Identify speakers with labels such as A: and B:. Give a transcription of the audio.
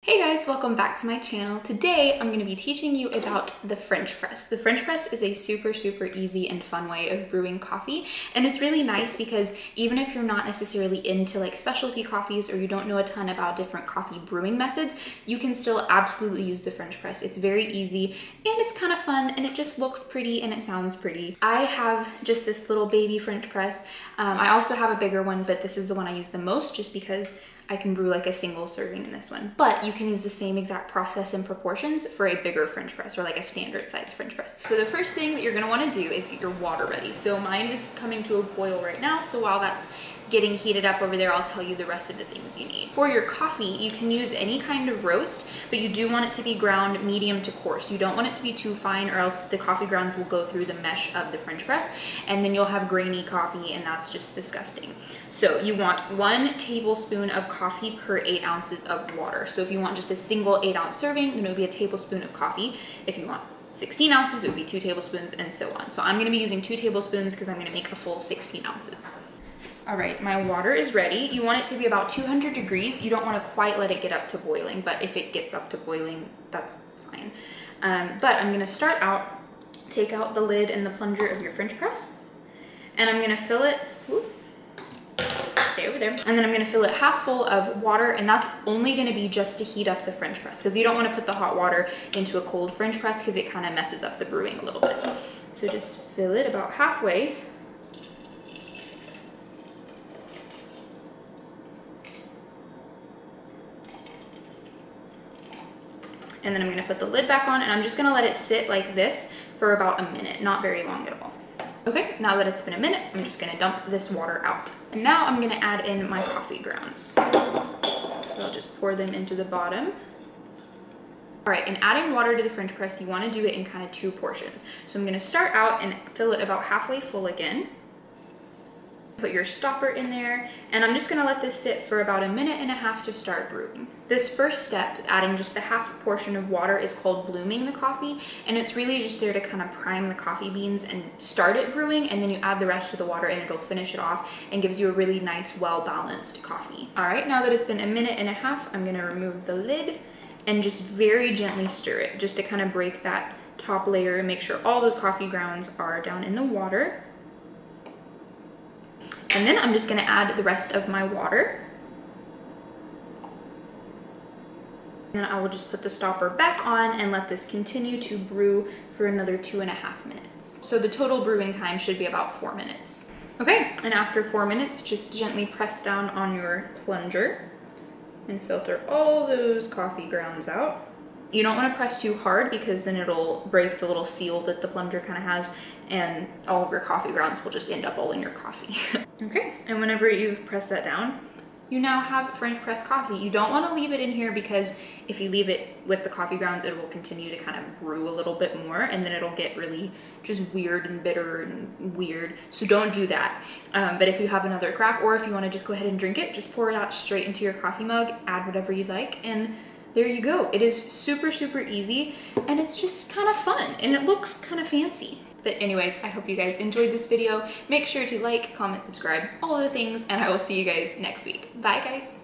A: Hey guys, welcome back to my channel. Today I'm going to be teaching you about the French press. The French press is a super easy and fun way of brewing coffee, and it's really nice because even if you're not necessarily into like specialty coffees or you don't know a ton about different coffee brewing methods, you can still absolutely use the French press. It's very easy and it's kind of fun and it just looks pretty and it sounds pretty. I have just this little baby French press. I also have a bigger one, but this is the one I use the most just because I can brew like a single serving in this one, but you can use the same exact process and proportions for a bigger French press or like a standard size French press. So the first thing that you're gonna wanna do is get your water ready. So mine is coming to a boil right now. So while that's getting heated up over there, I'll tell you the rest of the things you need. For your coffee, you can use any kind of roast, but you do want it to be ground medium to coarse. You don't want it to be too fine or else the coffee grounds will go through the mesh of the French press and then you'll have grainy coffee and that's just disgusting. So you want 1 tablespoon of coffee per 8 ounces of water. So if you want just a single 8-ounce serving, then it would be a tablespoon of coffee. If you want 16 ounces, it would be 2 tablespoons and so on. So I'm gonna be using 2 tablespoons because I'm gonna make a full 16 ounces. All right, my water is ready. You want it to be about 200 degrees. You don't want to quite let it get up to boiling, but if it gets up to boiling, that's fine. But I'm gonna start out, take out the lid and the plunger of your French press, and I'm gonna fill it, stay over there, and then I'm gonna fill it half full of water, and that's only gonna be just to heat up the French press, because you don't wanna put the hot water into a cold French press because it kind of messes up the brewing a little bit. So just fill it about halfway. And then I'm gonna put the lid back on and I'm just gonna let it sit like this for about a minute, not very long at all. Okay, now that it's been a minute, I'm just gonna dump this water out. And now I'm gonna add in my coffee grounds. So I'll just pour them into the bottom. All right, in adding water to the French press, you wanna do it in kind of 2 portions. So I'm gonna start out and fill it about halfway full again. Put your stopper in there, and I'm just gonna let this sit for about a minute and a half to start brewing. This first step, adding just a half portion of water, is called blooming the coffee, and it's really just there to kind of prime the coffee beans and start it brewing, and then you add the rest of the water and it'll finish it off and gives you a really nice, well-balanced coffee. All right, now that it's been a minute and a half, I'm gonna remove the lid and just very gently stir it, just to kind of break that top layer and make sure all those coffee grounds are down in the water. And then I'm just gonna add the rest of my water. And then I will just put the stopper back on and let this continue to brew for another 2.5 minutes. So the total brewing time should be about 4 minutes. Okay, and after 4 minutes, just gently press down on your plunger and filter all those coffee grounds out. You don't want to press too hard because then it'll break the little seal that the plunger kind of has and all of your coffee grounds will just end up all in your coffee. Okay, and whenever you've pressed that down, you now have French press coffee. You don't want to leave it in here because if you leave it with the coffee grounds, it will continue to kind of brew a little bit more and then it'll get really just weird and bitter and weird. So don't do that. But if you have another carafe or if you want to just go ahead and drink it, just pour it out straight into your coffee mug, add whatever you'd like, and there you go. It is super easy and it's just kind of fun and it looks kind of fancy. But anyways, I hope you guys enjoyed this video. Make sure to like, comment, subscribe, all of the things, and I will see you guys next week. Bye guys.